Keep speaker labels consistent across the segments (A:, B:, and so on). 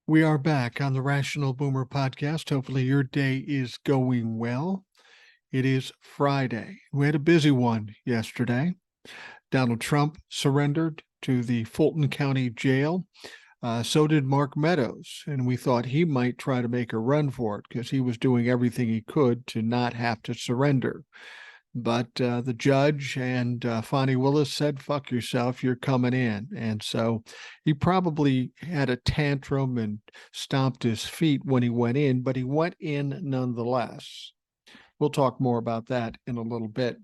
A: We are back on the Rational Boomer podcast. Hopefully, your day is going well. It is Friday. We had a busy one yesterday. Donald Trump surrendered to the Fulton County Jail. So did Mark Meadows. And we thought he might try to make a run for it because he was doing everything he could to not have to surrender. But the judge and Fonnie Willis said, fuck yourself, you're coming in. And so he probably had a tantrum and stomped his feet when he went in, but he went in nonetheless. We'll talk more about that in a little bit.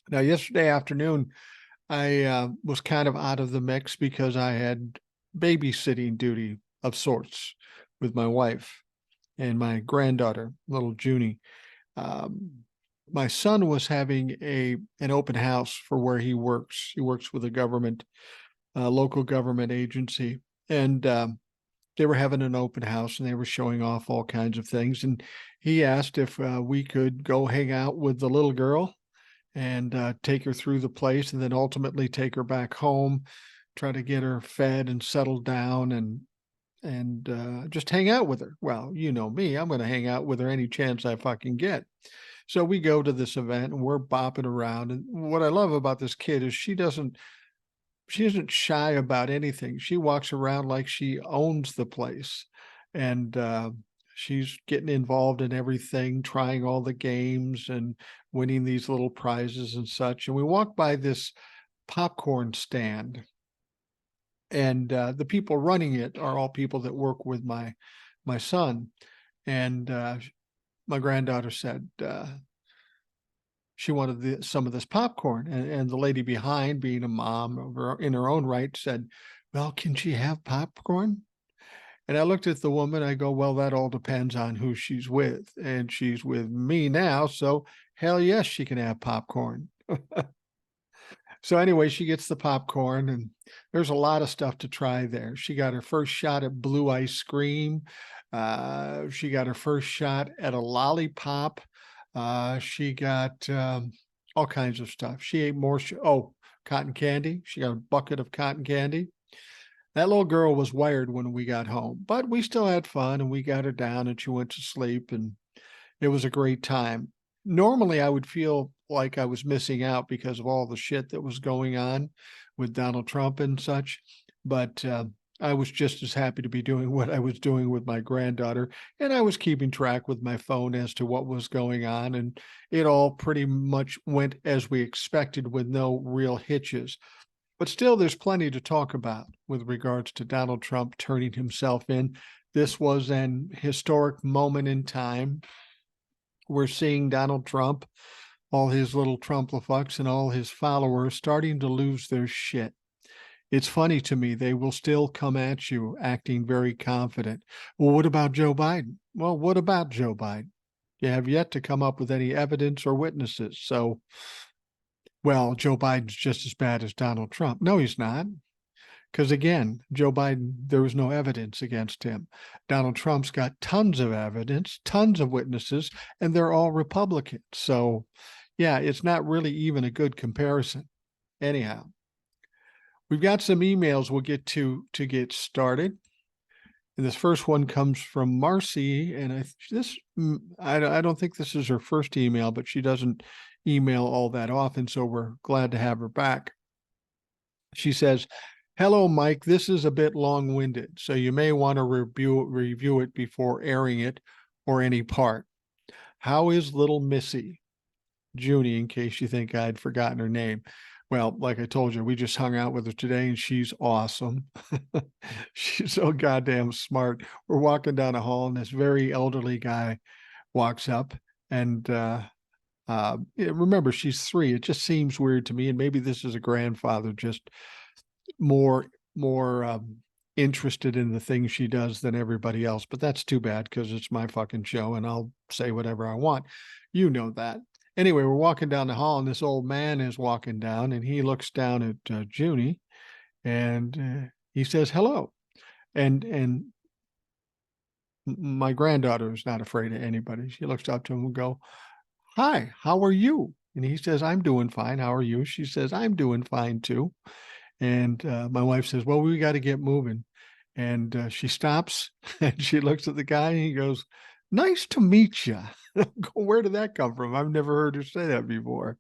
A: Now, yesterday afternoon, I was kind of out of the mix because I had babysitting duty of sorts with my wife and my granddaughter, little Junie. My son was having an open house for where he works. He works with a government, local government agency, and they were having an open house and they were showing off all kinds of things. And he asked if we could go hang out with the little girl and take her through the place, and then ultimately take her back home, try to get her fed and settled down, and just hang out with her. Well, you know me, I'm going to hang out with her any chance I fucking get. So we go to this event and we're bopping around. And what I love about this kid is she isn't shy about anything. She walks around like she owns the place. And she's getting involved in everything, trying all the games and winning these little prizes and such. And we walk by this popcorn stand. And the people running it are all people that work with my son. And my granddaughter said she wanted some of this popcorn, and the lady behind, being a mom in her own right, said, well, can she have popcorn? And I looked at the woman, I go, well, that all depends on who she's with, and she's with me now, so hell yes, she can have popcorn. So anyway, she gets the popcorn, and there's a lot of stuff to try there. She got her first shot at blue ice cream. She got her first shot at a lollipop. She got all kinds of stuff. She ate more. Cotton candy. She got a bucket of cotton candy. That little girl was wired when we got home, but we still had fun, and we got her down and she went to sleep, and it was a great time. Normally, I would feel like I was missing out because of all the shit that was going on with Donald Trump and such. But I was just as happy to be doing what I was doing with my granddaughter. And I was keeping track with my phone as to what was going on. And it all pretty much went as we expected with no real hitches. But still, there's plenty to talk about with regards to Donald Trump turning himself in. This was an historic moment in time. We're seeing Donald Trump, all his little Trumplafucks and all his followers starting to lose their shit. It's funny to me, they will still come at you acting very confident. Well, what about Joe Biden? Well, what about Joe Biden? You have yet to come up with any evidence or witnesses. So, well, Joe Biden's just as bad as Donald Trump. No, he's not. Because again, Joe Biden, there was no evidence against him. Donald Trump's got tons of evidence, tons of witnesses, and they're all Republicans. So, yeah, it's not really even a good comparison. Anyhow, we've got some emails we'll get to get started. And this first one comes from Marcy, and I don't think this is her first email, but she doesn't email all that often, so we're glad to have her back. She says, hello, Mike. This is a bit long-winded, so you may want to review it before airing it or any part. How is little Missy? Junie, in case you think I'd forgotten her name. Well, like I told you, we just hung out with her today, and she's awesome. She's so goddamn smart. We're walking down a hall, and this very elderly guy walks up, and remember, she's 3. It just seems weird to me, and maybe this is a grandfather just more interested in the things she does than everybody else. But that's too bad because it's my fucking show and I'll say whatever I want. You know that. Anyway, we're walking down the hall and this old man is walking down and he looks down at Junie and he says hello. And my granddaughter is not afraid of anybody. She looks up to him and go, hi, how are you? And he says, I'm doing fine. How are you? She says, I'm doing fine too. And my wife says, well, we got to get moving. And she stops and she looks at the guy and he goes, "Nice to meet you." Where did that come from? I've never heard her say that before.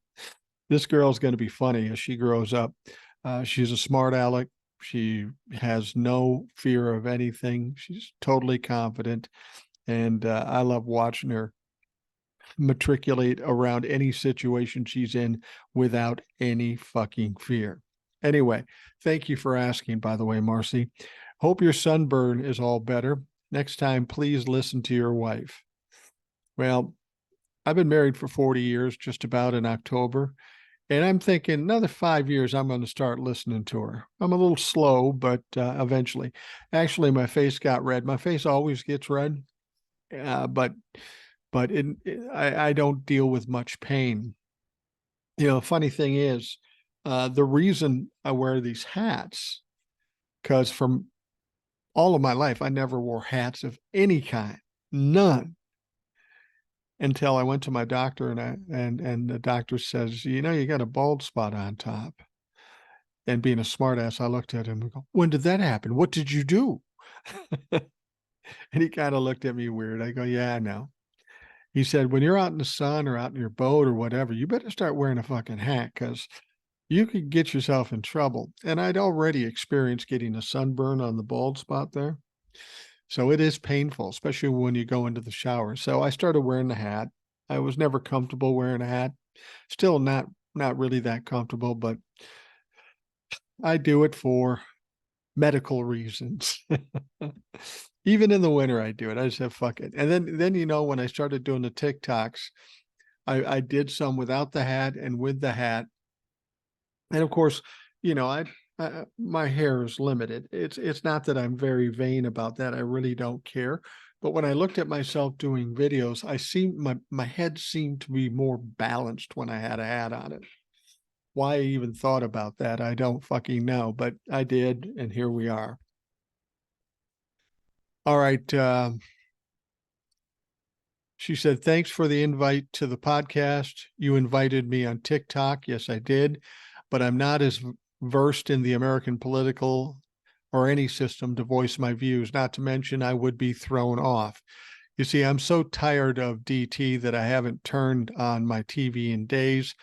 A: This girl's going to be funny as she grows up. She's a smart aleck. She has no fear of anything. She's totally confident. And I love watching her matriculate around any situation she's in without any fucking fear. Anyway, thank you for asking, by the way, Marcy. Hope your sunburn is all better. Next time, please listen to your wife. Well, I've been married for 40 years, just about in October. And I'm thinking another 5 years, I'm going to start listening to her. I'm a little slow, but eventually. Actually, my face got red. My face always gets red, but I don't deal with much pain. Funny thing is, the reason I wear these hats, because from all of my life, I never wore hats of any kind, none, until I went to my doctor and the doctor says, you got a bald spot on top. And being a smartass, I looked at him and go, "When did that happen? What did you do?" And he kind of looked at me weird. I go, "Yeah, I know." He said, "When you're out in the sun or out in your boat or whatever, you better start wearing a fucking hat because you could get yourself in trouble." And I'd already experienced getting a sunburn on the bald spot there. So it is painful, especially when you go into the shower. So I started wearing the hat. I was never comfortable wearing a hat. Still not really that comfortable, but I do it for medical reasons. Even in the winter, I do it. I just have fuck it. And then when I started doing the TikToks, I did some without the hat and with the hat. And of course, my hair is limited. It's not that I'm very vain about that. I really don't care. But when I looked at myself doing videos, my head seemed to be more balanced when I had a hat on it. Why I even thought about that, I don't fucking know, but I did, and here we are. All right. She said, "Thanks for the invite to the podcast. You invited me on TikTok." Yes, I did, but I'm not as versed in the American political or any system to voice my views, not to mention I would be thrown off. You see, I'm so tired of DT that I haven't turned on my TV in days.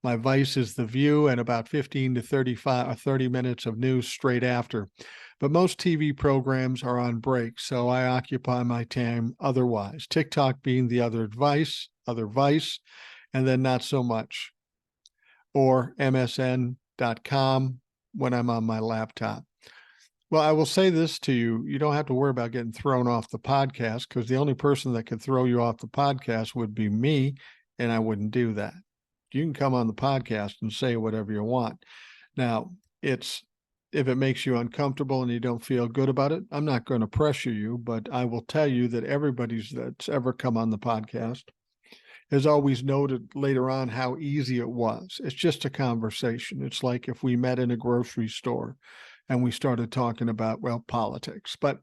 A: My vice is The View and about 15 to 35 or 30 minutes of news straight after. But most TV programs are on break, so I occupy my time otherwise. TikTok being the other vice, and then not so much. Or MSN.com when I'm on my laptop. Well, I will say this to you. You don't have to worry about getting thrown off the podcast because the only person that could throw you off the podcast would be me, and I wouldn't do that. You can come on the podcast and say whatever you want. Now, if it makes you uncomfortable and you don't feel good about it, I'm not going to pressure you, but I will tell you that everybody that's ever come on the podcast has always noted later on how easy it was. It's just a conversation. It's like if we met in a grocery store and we started talking about, politics. But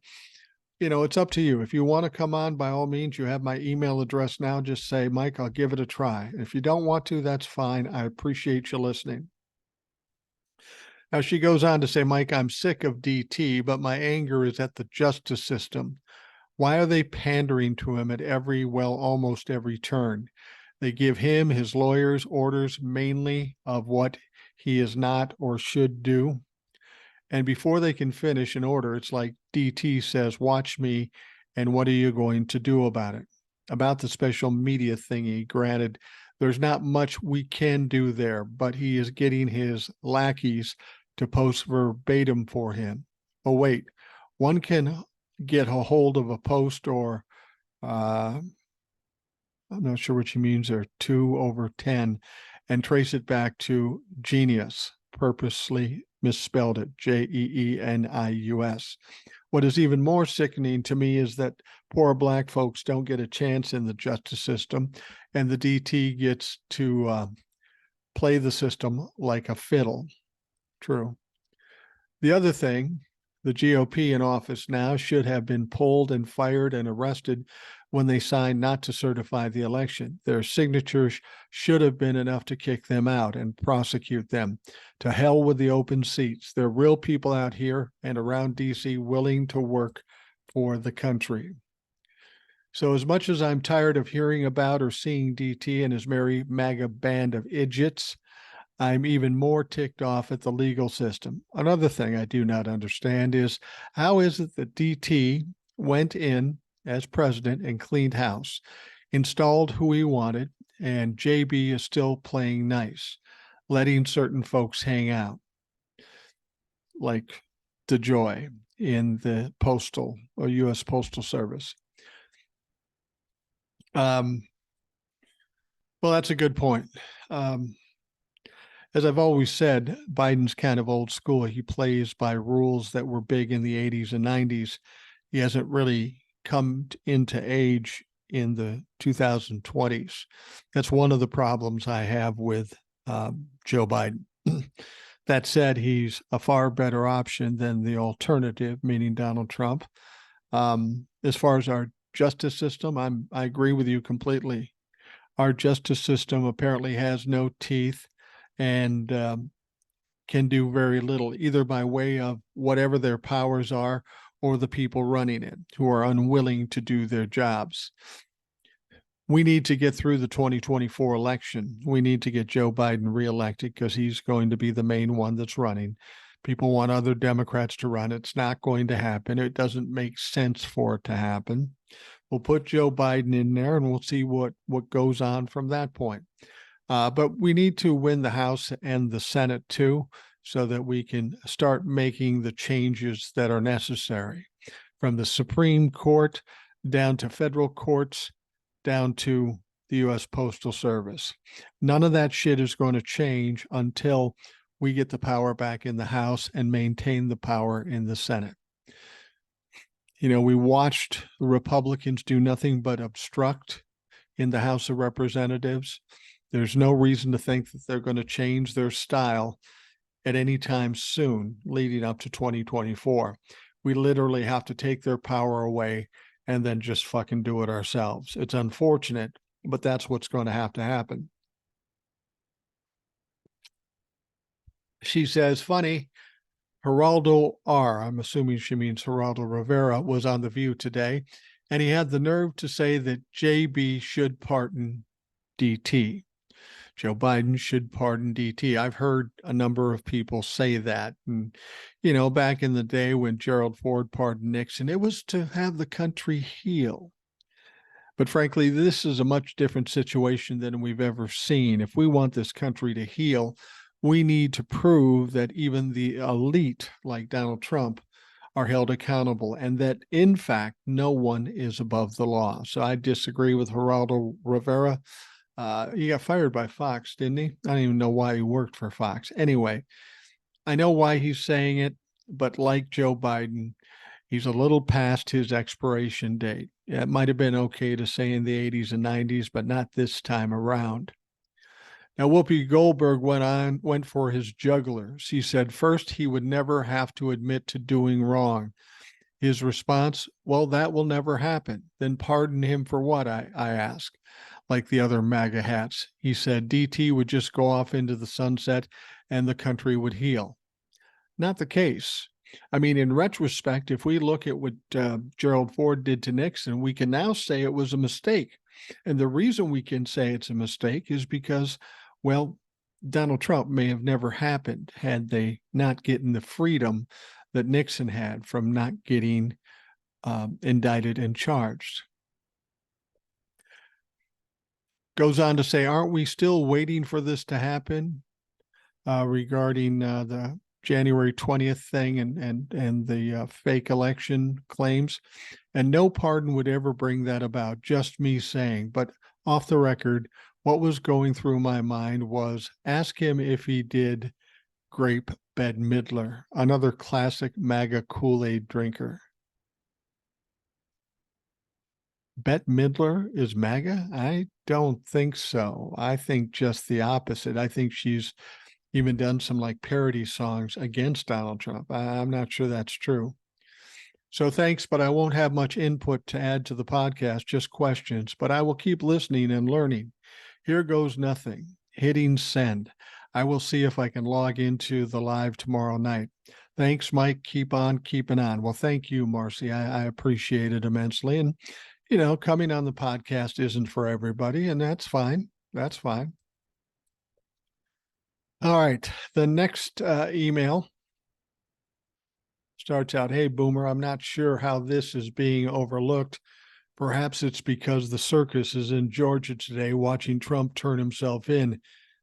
A: it's up to you. If you want to come on, by all means, you have my email address now. Just say, "Mike, I'll give it a try." If you don't want to, that's fine. I appreciate you listening. Now, she goes on to say, "Mike, I'm sick of DT, but my anger is at the justice system. Why are they pandering to him at almost every turn? They give him, his lawyers, orders mainly of what he is not or should do. And before they can finish an order, it's like DT says, 'Watch me, and what are you going to do about it?'" About the special media thingy, granted, there's not much we can do there, but he is getting his lackeys to post verbatim for him. Oh, wait, one can get a hold of a post or I'm not sure what she means there, 2/10, and trace it back to Genius. Purposely misspelled it, Jeenius. What is even more sickening to me is that poor Black folks don't get a chance in the justice system, and the DT gets to play the system like a fiddle. True. The other thing, the GOP in office now should have been pulled and fired and arrested when they signed not to certify the election. Their signatures should have been enough to kick them out and prosecute them. To hell with the open seats. There are real people out here and around DC willing to work for the country. So as much as I'm tired of hearing about or seeing DT and his merry MAGA band of idiots, I'm even more ticked off at the legal system. Another thing I do not understand is how is it that DT went in as president and cleaned house, installed who he wanted, and JB is still playing nice, letting certain folks hang out, like DeJoy in the Postal or U.S. Postal Service. Well, that's a good point. As I've always said, Biden's kind of old school. He plays by rules that were big in the 80s and 90s. He hasn't really come into age in the 2020s. That's one of the problems I have with Joe Biden. That said, he's a far better option than the alternative, meaning Donald Trump. As far as our justice system, I agree with you completely. Our justice system apparently has no teeth and can do very little, either by way of whatever their powers are or the people running it who are unwilling to do their jobs. We need to get through the 2024 election. We need to get Joe Biden reelected because he's going to be the main one that's running. People want other Democrats to run. It's not going to happen. It doesn't make sense for it to happen. We'll put Joe Biden in there and we'll see what goes on from that point. But we need to win the House and the Senate too, so that we can start making the changes that are necessary, from the Supreme Court down to federal courts, down to the U.S. Postal Service. None of that shit is going to change until we get the power back in the House and maintain the power in the Senate. You know, we watched the Republicans do nothing but obstruct in the House of Representatives. There's no reason to think that they're going to change their style at any time soon leading up to 2024. We literally have to take their power away and then just fucking do it ourselves. It's unfortunate, but that's what's going to happen. She says, funny, Geraldo R., I'm assuming she means Geraldo Rivera, was on The View today, and he had the nerve to say that JB should pardon DT. Joe Biden should pardon DT. I've heard a number of people say that. And, you know, back in the day when Gerald Ford pardoned Nixon, it was to have the country heal. But frankly, this is a much different situation than we've ever seen. If we want this country to heal, we need to prove that even the elite, like Donald Trump, are held accountable and that, in fact, no one is above the law. So I disagree with Geraldo Rivera. He got fired by Fox, didn't he? I don't even know why he worked for Fox. Anyway, I know why he's saying it, but like Joe Biden, he's a little past his expiration date. Yeah, it might have been okay to say in the 80s and 90s, but not this time around. Now, Whoopi Goldberg went for his jugglers. He said first he would never have to admit to doing wrong. His response, well, that will never happen. Then pardon him for what, I ask. Like the other MAGA hats. He said DT would just go off into the sunset and the country would heal. Not the case. I mean, in retrospect, if we look at what Gerald Ford did to Nixon, we can now say it was a mistake. And the reason we can say it's a mistake is because, well, Donald Trump may have never happened had they not gotten the freedom that Nixon had from not getting indicted and charged. Goes on to say, aren't we still waiting for this to happen regarding the January 20th thing and the fake election claims? And no pardon would ever bring that about, just me saying. But off the record, what was going through my mind was ask him if he did grape Bette Midler, another classic MAGA Kool-Aid drinker. Bette Midler is MAGA? I don't think so. I think just the opposite. I think she's even done some like parody songs against Donald Trump. I'm not sure that's true. So thanks, but I won't have much input to add to the podcast, just questions, but I will keep listening and learning. Here goes nothing. Hitting send. I will see if I can log into the live tomorrow night. Thanks, Mike. Keep on keeping on. Well, thank you, Marcy. I appreciate it immensely. And, coming on the podcast isn't for everybody, and that's fine. That's fine. All right. The next email starts out, "Hey, Boomer, I'm not sure how this is being overlooked. Perhaps it's because the circus is in Georgia today watching Trump turn himself in.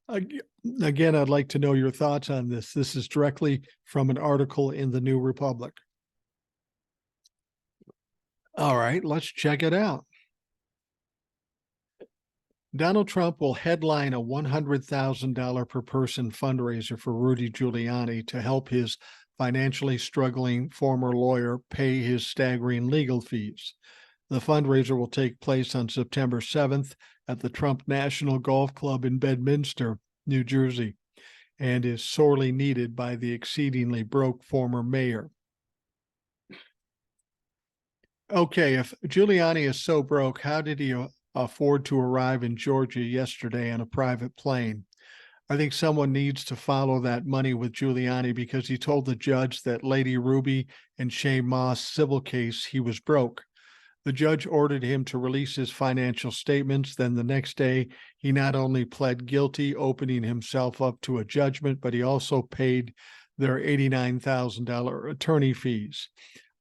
A: Again, I'd like to know your thoughts on this. This is directly from an article in the New Republic." All right, let's check it out. Donald Trump will headline a $100,000 per person fundraiser for Rudy Giuliani to help his financially struggling former lawyer pay his staggering legal fees. The fundraiser will take place on September 7th at the Trump National Golf Club in Bedminster, New Jersey, and is sorely needed by the exceedingly broke former mayor. Okay, if Giuliani is so broke, how did he afford to arrive in Georgia yesterday on a private plane? I think someone needs to follow that money with Giuliani because he told the judge that Lady Ruby and Shane Moss civil case he was broke. The judge ordered him to release his financial statements. Then the next day, he not only pled guilty, opening himself up to a judgment, but he also paid their $89,000 attorney fees.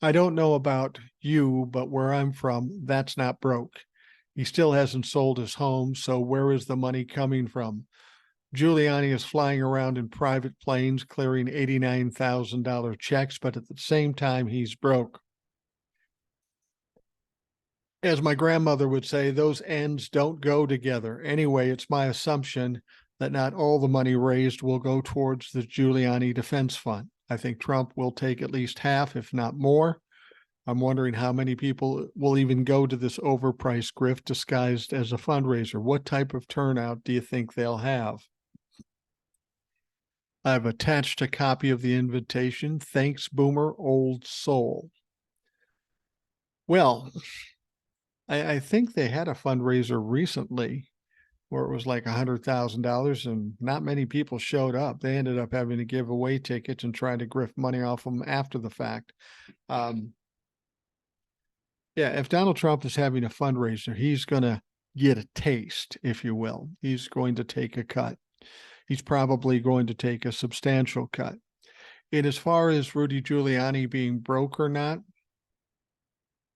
A: I don't know about you, but where I'm from, that's not broke. He still hasn't sold his home, so where is the money coming from? Giuliani is flying around in private planes, clearing $89,000 checks, but at the same time, he's broke. As my grandmother would say, those ends don't go together. Anyway, it's my assumption that not all the money raised will go towards the Giuliani Defense Fund. I think Trump will take at least half, if not more. I'm wondering how many people will even go to this overpriced grift disguised as a fundraiser. What type of turnout do you think they'll have? I've attached a copy of the invitation. Thanks, Boomer, old soul. Well, I think they had a fundraiser recently where it was like $100,000 and not many people showed up. They ended up having to give away tickets and try to grift money off them after the fact. Yeah, if Donald Trump is having a fundraiser, he's going to get a taste, if you will. He's going to take a cut. He's probably going to take a substantial cut. And as far as Rudy Giuliani being broke or not,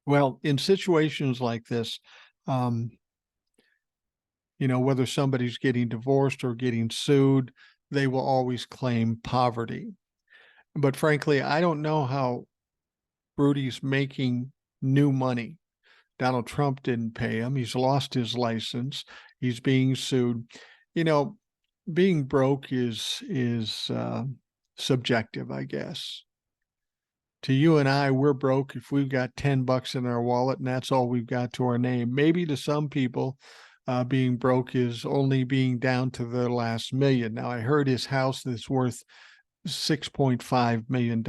A: well, in situations like this, whether somebody's getting divorced or getting sued, they will always claim poverty. But frankly, I don't know how Rudy's making new money. Donald Trump didn't pay him. He's lost his license. He's being sued. Being broke is subjective, I guess. To you and I, we're broke if we've got $10 in our wallet and that's all we've got to our name. Maybe to some people, being broke is only being down to their last million. Now, I heard his house is worth $6.5 million.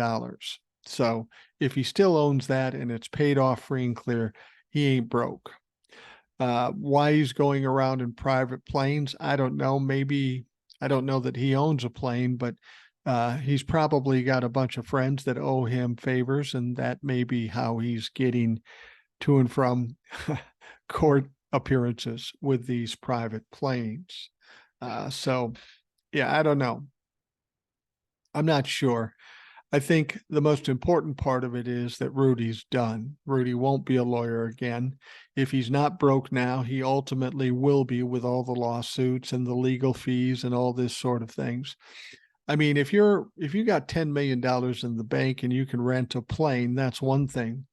A: So if he still owns that and it's paid off free and clear, he ain't broke. Why he's going around in private planes, I don't know. Maybe I don't know that he owns a plane, but he's probably got a bunch of friends that owe him favors, and that may be how he's getting to and from court appearances with these private planes. So, yeah, I don't know. I'm not sure. I think the most important part of it is that Rudy's done. Rudy won't be a lawyer again. If he's not broke now, he ultimately will be with all the lawsuits and the legal fees and all this sort of things. I mean, if you got $10 million in the bank and you can rent a plane, that's one thing.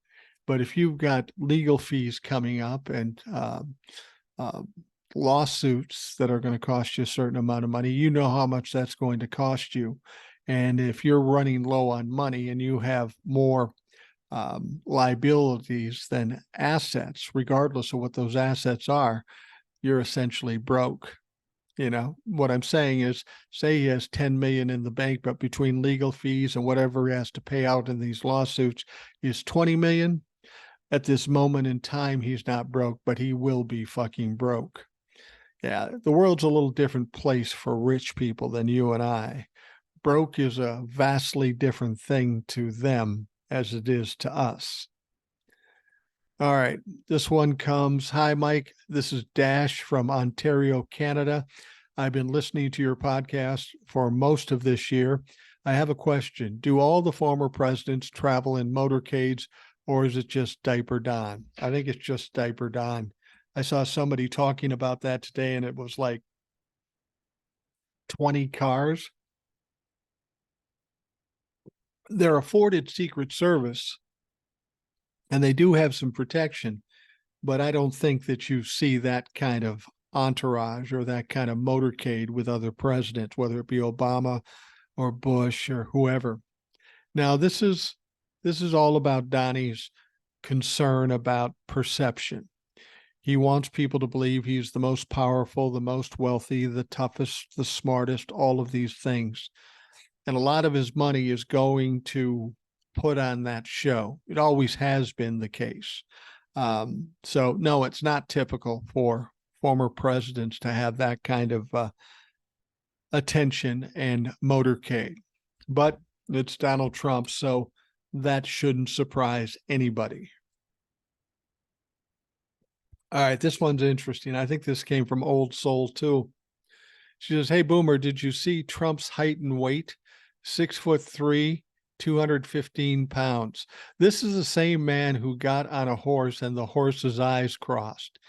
A: But if you've got legal fees coming up and lawsuits that are going to cost you a certain amount of money, you know how much that's going to cost you. And if you're running low on money and you have more liabilities than assets, regardless of what those assets are, you're essentially broke. What I'm saying is, say he has 10 million in the bank, but between legal fees and whatever he has to pay out in these lawsuits is 20 million. At this moment in time, he's not broke, but he will be fucking broke. Yeah, the world's a little different place for rich people than you and I. Broke is a vastly different thing to them as it is to us. All right. This one comes. Hi, Mike. This is Dash from Ontario, Canada. I've been listening to your podcast for most of this year. I have a question. Do all the former presidents travel in motorcades, or is it just Diaper Don? I think it's just Diaper Don. I saw somebody talking about that today, and it was like 20 cars. They're afforded Secret Service, and they do have some protection, but I don't think that you see that kind of entourage or that kind of motorcade with other presidents, whether it be Obama or Bush or whoever. Now, this is all about Donnie's concern about perception. He wants people to believe he's the most powerful, the most wealthy, the toughest, the smartest, all of these things. And a lot of his money is going to put on that show. It always has been the case. So no, it's not typical for former presidents to have that kind of attention and motorcade. But it's Donald Trump, so that shouldn't surprise anybody. All right, this one's interesting. I think this came from Old Soul too. She says, "Hey Boomer, did you see Trump's height and weight? 6'3", 215 pounds. This is the same man who got on a horse and the horse's eyes crossed.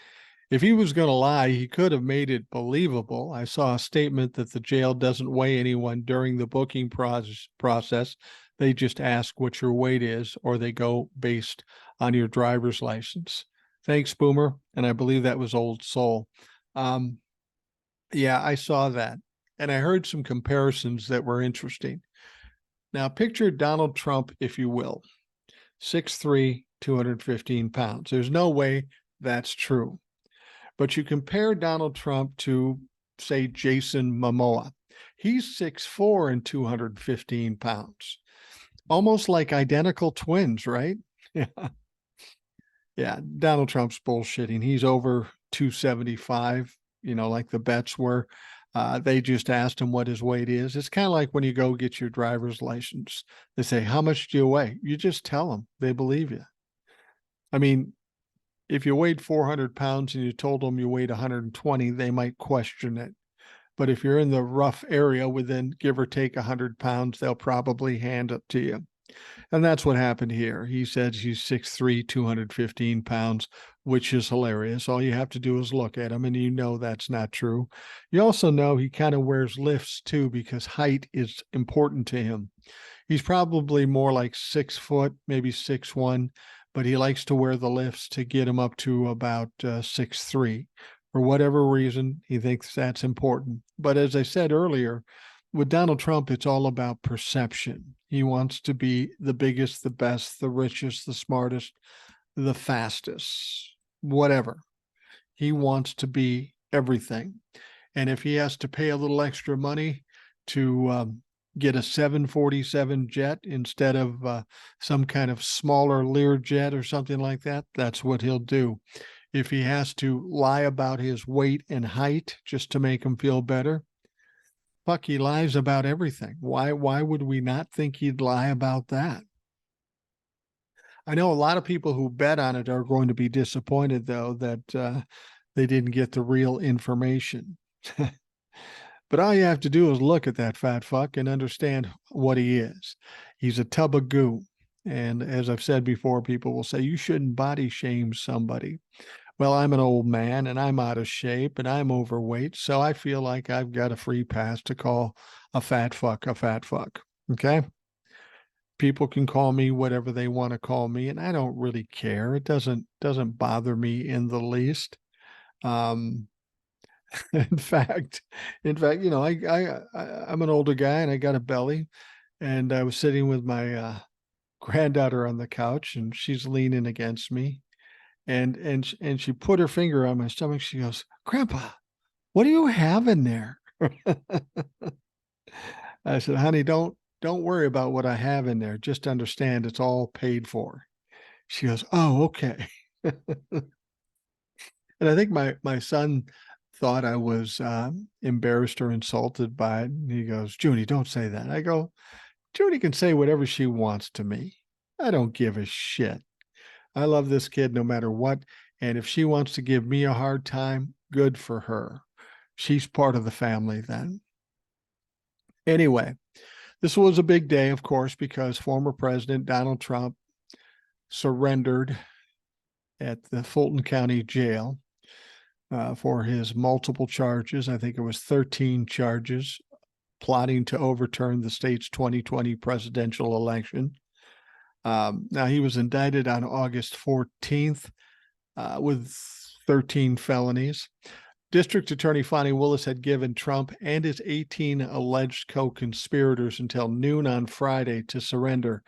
A: If he was going to lie, he could have made it believable. I saw a statement that the jail doesn't weigh anyone during the booking process. They just ask what your weight is, or they go based on your driver's license." Thanks, Boomer. And I believe that was Old Soul. Yeah, I saw that. And I heard some comparisons that were interesting. Now, picture Donald Trump, if you will, 6'3", 215 pounds. There's no way that's true. But you compare Donald Trump to, say, Jason Momoa. He's 6'4" and 215 pounds. Almost like identical twins, right? Yeah. Yeah, Donald Trump's bullshitting. He's over 275, like the bets were. They just asked him what his weight is. It's kind of like when you go get your driver's license. They say, "How much do you weigh?" You just tell them. They believe you. I mean, if you weighed 400 pounds and you told them you weighed 120, they might question it. But if you're in the rough area within give or take 100 pounds, they'll probably hand it to you. And that's what happened here. He said he's 6'3", 215 pounds, which is hilarious. All you have to do is look at him, and you know that's not true. You also know he kind of wears lifts, too, because height is important to him. He's probably more like 6 foot, maybe 6'1", but he likes to wear the lifts to get him up to about 6'3". For whatever reason, he thinks that's important. But as I said earlier, with Donald Trump, it's all about perception. He wants to be the biggest, the best, the richest, the smartest, the fastest, whatever. He wants to be everything. And if he has to pay a little extra money to get a 747 jet instead of some kind of smaller Lear jet or something like that, that's what he'll do. If he has to lie about his weight and height just to make him feel better, fuck, he lies about everything. Why would we not think he'd lie about that? I know a lot of people who bet on it are going to be disappointed, though, that they didn't get the real information. But all you have to do is look at that fat fuck and understand what he is. He's a tub of goo. And as I've said before, people will say, you shouldn't body shame somebody. Well, I'm an old man and I'm out of shape and I'm overweight, so I feel like I've got a free pass to call a fat fuck a fat fuck. Okay? People can call me whatever they want to call me, and I don't really care. It doesn't bother me in the least. In fact, I'm an older guy and I got a belly, and I was sitting with my granddaughter on the couch, and she's leaning against me. And she put her finger on my stomach. She goes, "Grandpa, what do you have in there? I said, honey, don't worry about what I have in there. Just understand it's all paid for. She goes, oh, okay. And I think my son thought I was embarrassed or insulted by it. And he goes, Junie, don't say that. I go, Junie can say whatever she wants to me. I don't give a shit. I love this kid no matter what. And if she wants to give me a hard time, good for her. She's part of the family then. Anyway, this was a big day, of course, because former President Donald Trump surrendered at the Fulton County Jail for his multiple charges. I think it was 13 charges, plotting to overturn the state's 2020 presidential election. Now, he was indicted on August 14th with 13 felonies. District Attorney Fani Willis had given Trump and his 18 alleged co-conspirators until noon on Friday to surrender.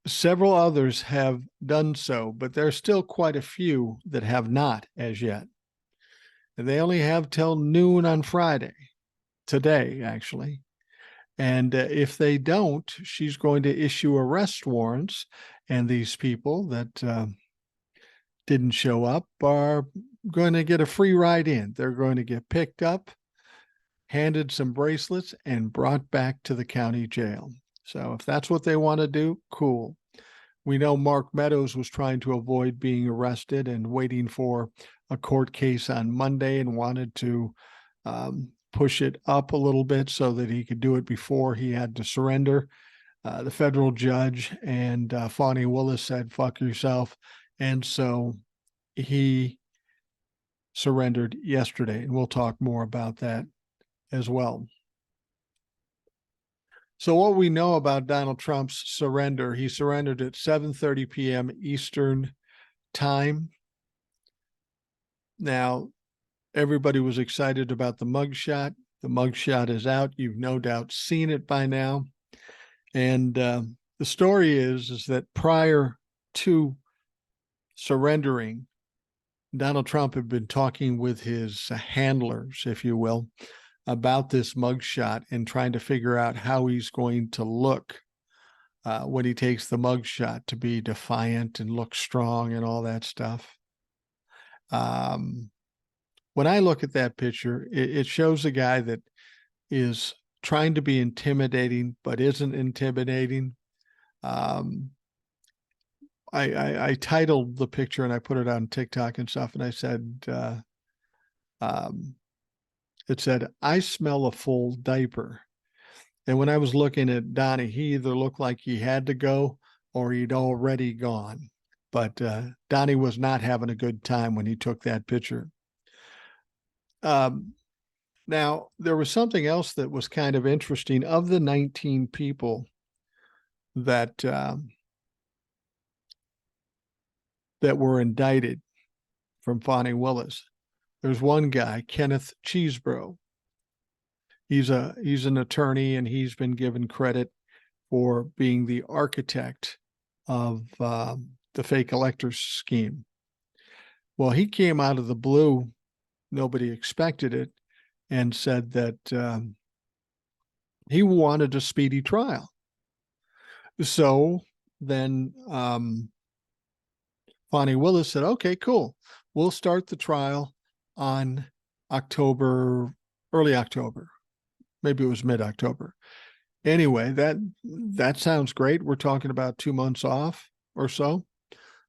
A: Several others have done so, but there's still quite a few that have not as yet. And they only have till noon on Friday, today, actually. And if they don't, she's going to issue arrest warrants. And these people that didn't show up are going to get a free ride in. They're going to get picked up, handed some bracelets, and brought back to the county jail. So if that's what they want to do, cool. We know Mark Meadows was trying to avoid being arrested and waiting for a court case on Monday and wanted to push it up a little bit so that he could do it before he had to surrender. The federal judge and Fani Willis said, fuck yourself. And so he surrendered yesterday, and we'll talk more about that as well. So what we know about Donald Trump's surrender, he surrendered at 7:30 p.m. Eastern time. Now, everybody was excited about the mugshot. The mugshot is out. You've no doubt seen it by now. And the story is that prior to surrendering, Donald Trump had been talking with his handlers, if you will, about this mugshot and trying to figure out how he's going to look when he takes the mugshot, to be defiant and look strong and all that stuff. When I look at that picture, it shows a guy that is trying to be intimidating, but isn't intimidating. I titled the picture and I put it on TikTok and stuff, and I said, it said, I smell a full diaper. And when I was looking at Donnie, he either looked like he had to go or he'd already gone. But Donnie was not having a good time when he took that picture. Now, there was something else that was kind of interesting. Of the 19 people that that were indicted from Fani Willis, there's one guy, Kenneth Cheesebro. He's an attorney, and he's been given credit for being the architect of the fake electors scheme. Well, he came out of the blue, nobody expected it, and said that he wanted a speedy trial. So then Fani Willis said, okay, cool. We'll start the trial on early October. Maybe it was mid-October. Anyway, that sounds great. We're talking about 2 months off or so.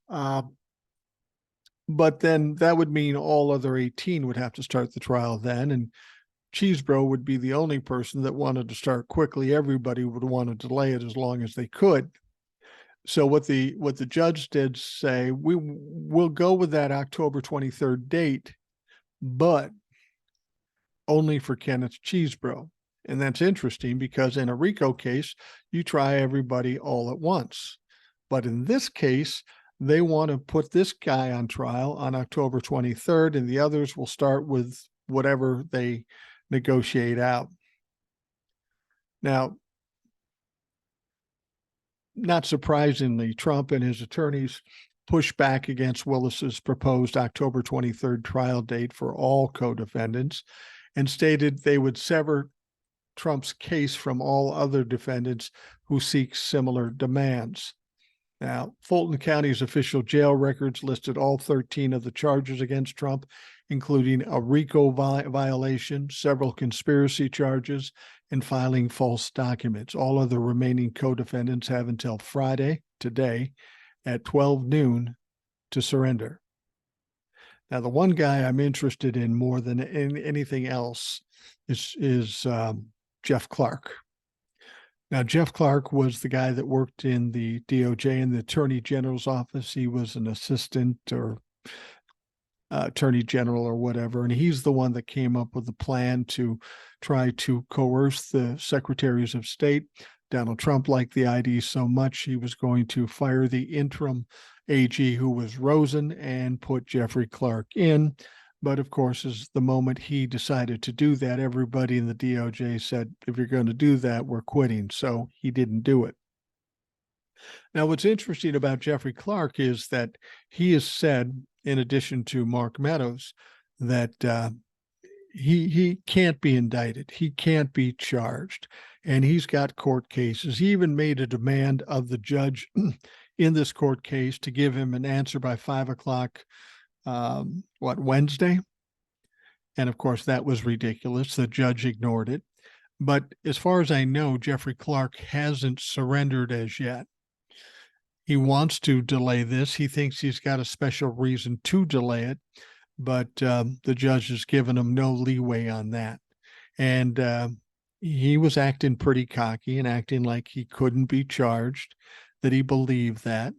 A: But then that would mean all other 18 would have to start the trial then, and Cheesebro would be the only person that wanted to start quickly. Everybody would want to delay it as long as they could. So what the judge did say, we'll go with that October 23rd date, but only for Kenneth Cheesebro. And that's interesting because in a RICO case, you try everybody all at once. But in this case, they want to put this guy on trial on October 23rd, and the others will start with whatever they negotiate out. Now, not surprisingly, Trump and his attorneys pushed back against Willis's proposed October 23rd trial date for all co-defendants. and stated they would sever Trump's case from all other defendants who seek similar demands. Now, Fulton County's official jail records listed all 13 of the charges against Trump, including a RICO violation, several conspiracy charges, and filing false documents. All other remaining co-defendants have until Friday, today, at 12 noon to surrender. Now, the one guy I'm interested in more than anything else is Jeff Clark. Now, Jeff Clark was the guy that worked in the DOJ and the Attorney General's office. He was an assistant or attorney general or whatever, and he's the one that came up with the plan to try to coerce the secretaries of state. Donald Trump liked the idea so much he was going to fire the interim AG, who was Rosen, and put Jeffrey Clark in. But of course, as the moment he decided to do that, everybody in the DOJ said, if you're going to do that, we're quitting. So he didn't do it. Now, what's interesting about Jeffrey Clark is that he has said, in addition to Mark Meadows, that he can't be indicted. He can't be charged. And he's got court cases. He even made a demand of the judge in this court case to give him an answer by 5 o'clock, Wednesday? And of course, that was ridiculous. The judge ignored it. But as far as I know, Jeffrey Clark hasn't surrendered as yet. He wants to delay this. He thinks he's got a special reason to delay it, but the judge has given him no leeway on that. And he was acting pretty cocky and acting like he couldn't be charged, that he believed that.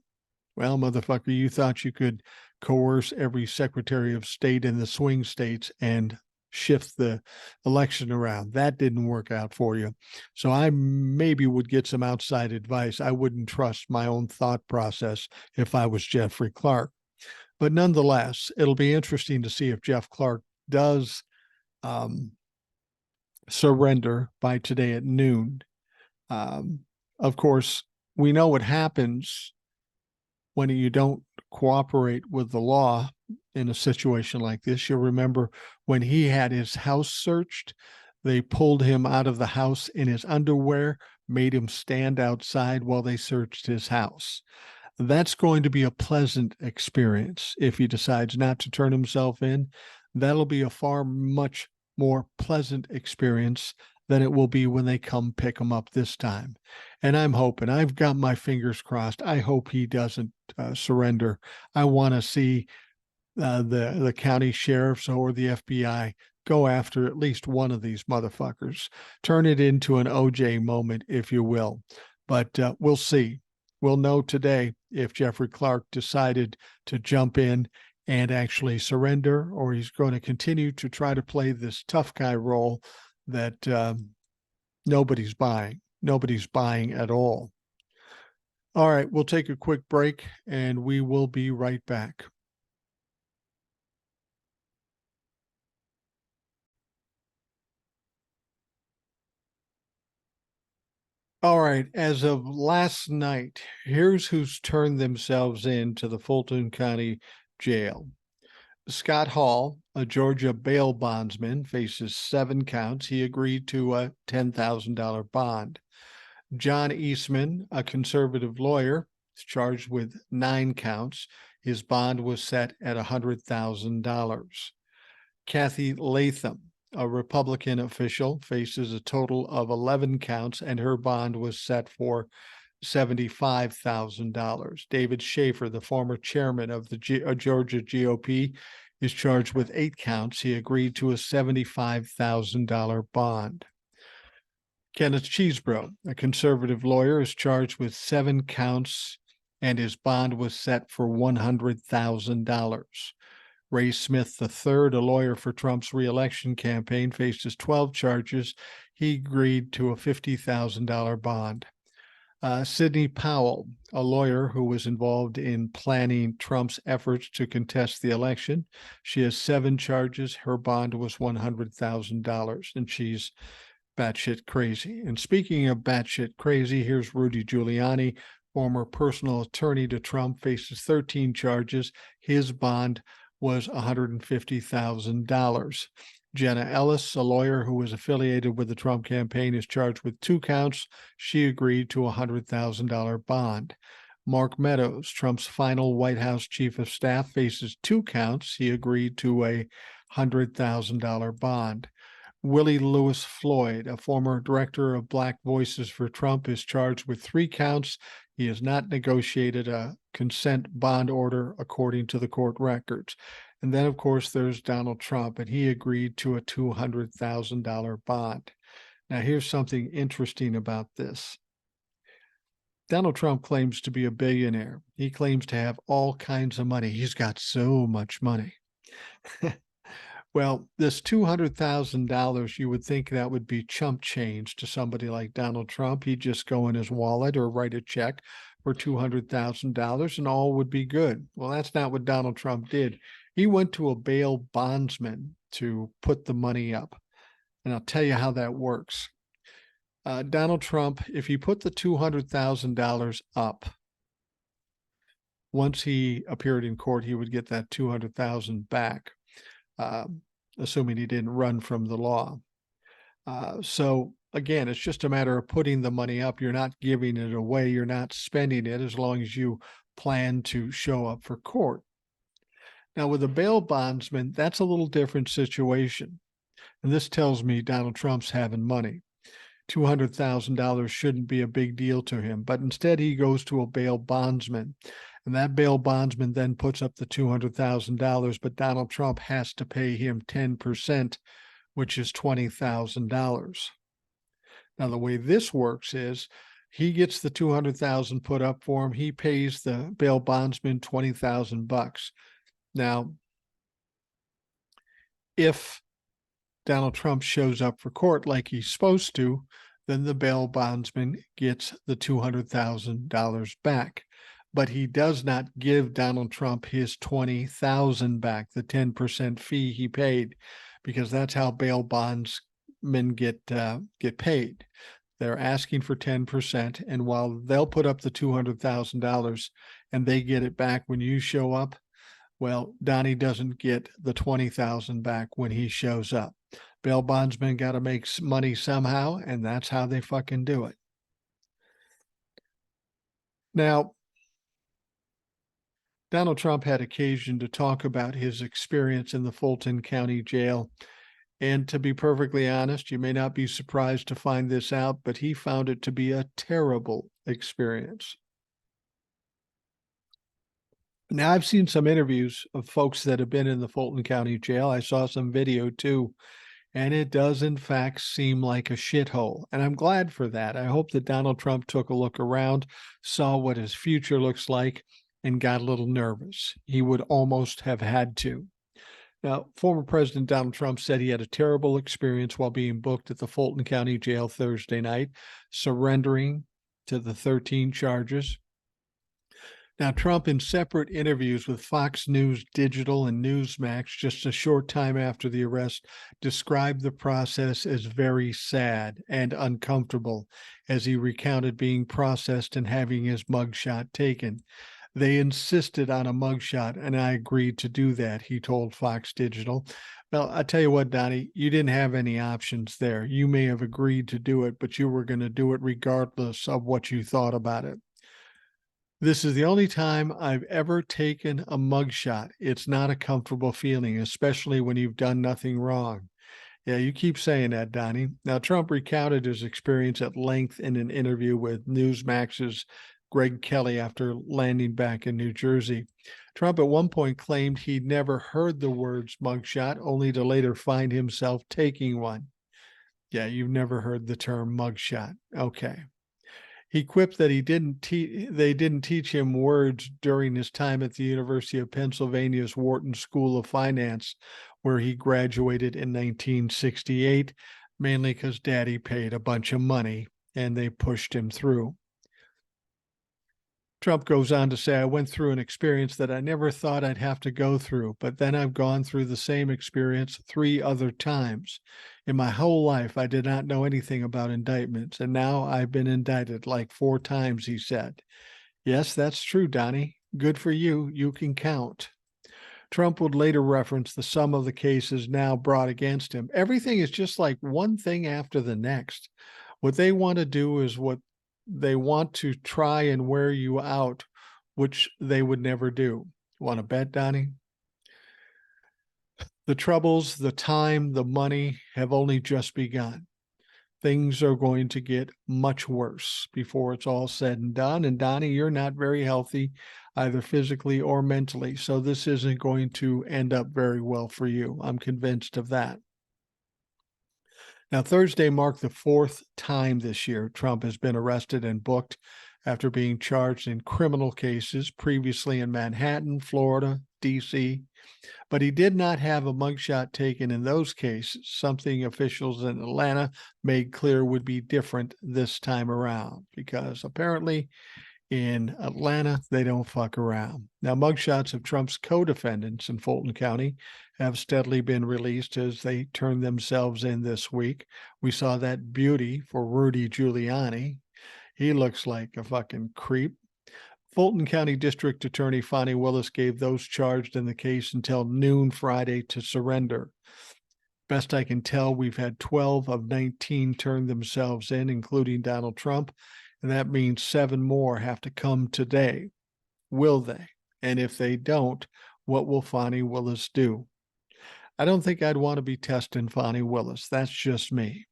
A: Well, motherfucker, you thought you could coerce every secretary of state in the swing states and shift the election around. That didn't work out for you. So I maybe would get some outside advice. I wouldn't trust my own thought process if I was Jeffrey Clark. But nonetheless, it'll be interesting to see if Jeff Clark does surrender by today at noon. Of course, we know what happens when you don't cooperate with the law in a situation like this. You'll remember when he had his house searched, they pulled him out of the house in his underwear, made him stand outside while they searched his house. That's going to be a pleasant experience if he decides not to turn himself in. That'll be a far much more pleasant experience than it will be when they come pick him up this time. And I'm hoping, I've got my fingers crossed. I hope he doesn't surrender. I want to see the county sheriffs or the FBI go after at least one of these motherfuckers. Turn it into an OJ moment, if you will. But we'll see. We'll know today if Jeffrey Clark decided to jump in and actually surrender, or he's going to continue to try to play this tough guy role that nobody's buying. Nobody's buying at all. All right, we'll take a quick break and we will be right back. All right, as of last night, here's who's turned themselves in to the Fulton County Jail. Scott Hall, a Georgia bail bondsman, faces 7 counts. He agreed to a $10,000 bond. John Eastman, a conservative lawyer, is charged with 9 counts. His bond was set at $100,000. Kathy Latham, a Republican official, faces a total of 11 counts, and her bond was set for $75,000. David Schaefer, the former chairman of the Georgia GOP, is charged with 8 counts. He agreed to a $75,000 bond. Kenneth Chesebro, a conservative lawyer, is charged with 7 counts, and his bond was set for $100,000. Ray Smith III, a lawyer for Trump's reelection campaign, faces 12 charges. He agreed to a $50,000 bond. Sidney Powell, a lawyer who was involved in planning Trump's efforts to contest the election. She has 7 charges. Her bond was $100,000, and she's batshit crazy. And speaking of batshit crazy, here's Rudy Giuliani, former personal attorney to Trump, faces 13 charges. His bond was $150,000. Jenna Ellis, a lawyer who was affiliated with the Trump campaign, is charged with 2 counts. She agreed to a $100,000 bond. Mark Meadows, Trump's final White House chief of staff, faces 2 counts. He agreed to a $100,000 bond. Willie Lewis Floyd, a former director of Black Voices for Trump, is charged with 3 counts. He has not negotiated a consent bond order, according to the court records. And then, of course, there's Donald Trump, and he agreed to a $200,000 bond. Now, here's something interesting about this. Donald Trump claims to be a billionaire. He claims to have all kinds of money. He's got so much money. Well, this $200,000, you would think that would be chump change to somebody like Donald Trump. He'd just go in his wallet or write a check for $200,000 and all would be good. Well, that's not what Donald Trump did. He went to a bail bondsman to put the money up. And I'll tell you how that works. Donald Trump, if he put the $200,000 up, once he appeared in court, he would get that $200,000 back. Assuming he didn't run from the law. So again, it's just a matter of putting the money up. You're not giving it away. You're not spending it as long as you plan to show up for court. Now, with a bail bondsman, that's a little different situation. And this tells me Donald Trump's having money. $200,000 shouldn't be a big deal to him, but instead he goes to a bail bondsman. And that bail bondsman then puts up the $200,000, but Donald Trump has to pay him 10%, which is $20,000. Now, the way this works is he gets the $200,000 put up for him. He pays the bail bondsman $20,000. Now, if Donald Trump shows up for court like he's supposed to, then the bail bondsman gets the $200,000 back. But he does not give Donald Trump his $20,000 back, the 10% fee he paid, because that's how bail bondsmen get paid. They're asking for 10%, and while they'll put up the $200,000 and they get it back when you show up, well, Donnie doesn't get the $20,000 back when he shows up. Bail bondsmen got to make money somehow, and that's how they fucking do it. Now, Donald Trump had occasion to talk about his experience in the Fulton County Jail. And to be perfectly honest, you may not be surprised to find this out, but he found it to be a terrible experience. Now, I've seen some interviews of folks that have been in the Fulton County Jail. I saw some video too, and it does in fact seem like a shithole. And I'm glad for that. I hope that Donald Trump took a look around, saw what his future looks like, and got a little nervous. He would almost have had to. Now, former President Donald Trump said he had a terrible experience while being booked at the Fulton County Jail Thursday night, surrendering to the 13 charges. Now, Trump, in separate interviews with Fox News Digital and Newsmax just a short time after the arrest, described the process as very sad and uncomfortable as he recounted being processed and having his mugshot taken. They insisted on a mugshot, and I agreed to do that, he told Fox Digital. Well, I tell you what, Donnie, you didn't have any options there. You may have agreed to do it, but you were going to do it regardless of what you thought about it. This is the only time I've ever taken a mugshot. It's not a comfortable feeling, especially when you've done nothing wrong. Yeah, you keep saying that, Donnie. Now, Trump recounted his experience at length in an interview with Newsmax's Greg Kelly after landing back in New Jersey. Trump at one point claimed he'd never heard the words mugshot, only to later find himself taking one. Yeah, you've never heard the term mugshot. Okay. He quipped that they didn't teach him words during his time at the University of Pennsylvania's Wharton School of Finance, where he graduated in 1968, mainly because Daddy paid a bunch of money and they pushed him through. Trump goes on to say, I went through an experience that I never thought I'd have to go through, but then I've gone through the same experience 3 other times. In my whole life, I did not know anything about indictments, and now I've been indicted like 4 times, he said. Yes, that's true, Donnie. Good for you. You can count. Trump would later reference the sum of the cases now brought against him. Everything is just like one thing after the next. What they want to do is what they want to try and wear you out, which they would never do. Want to bet, Donnie? The troubles, the time, the money have only just begun. Things are going to get much worse before it's all said and done. And Donnie, you're not very healthy, either physically or mentally. So this isn't going to end up very well for you. I'm convinced of that. Now, Thursday marked the fourth time this year Trump has been arrested and booked after being charged in criminal cases, previously in Manhattan, Florida, D.C., but he did not have a mugshot taken in those cases, something officials in Atlanta made clear would be different this time around, because apparently in Atlanta, they don't fuck around. Now, mugshots of Trump's co-defendants in Fulton County have steadily been released as they turn themselves in this week. We saw that beauty for Rudy Giuliani. He looks like a fucking creep. Fulton County District Attorney Fani Willis gave those charged in the case until noon Friday to surrender. Best I can tell, we've had 12 of 19 turn themselves in, including Donald Trump, and that means 7 more have to come today. Will they? And if they don't, what will Fani Willis do? I don't think I'd want to be testing Fani Willis. That's just me.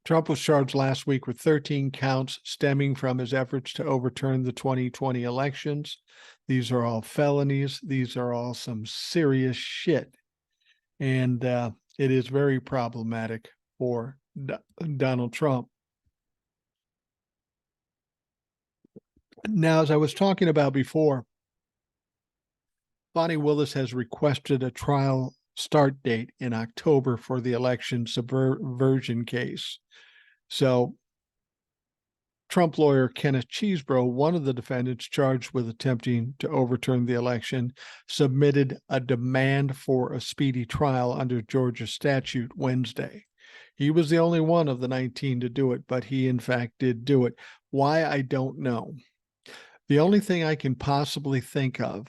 A: Trump was charged last week with 13 counts stemming from his efforts to overturn the 2020 elections. These are all felonies. These are all some serious shit. And it is very problematic for Donald Trump. Now, as I was talking about before, Fani Willis has requested a trial start date in October for the election subversion case. So Trump lawyer Kenneth Chesebro, one of the defendants charged with attempting to overturn the election, submitted a demand for a speedy trial under Georgia statute Wednesday. He was the only one of the 19 to do it, but he in fact did do it. Why, I don't know. The only thing I can possibly think of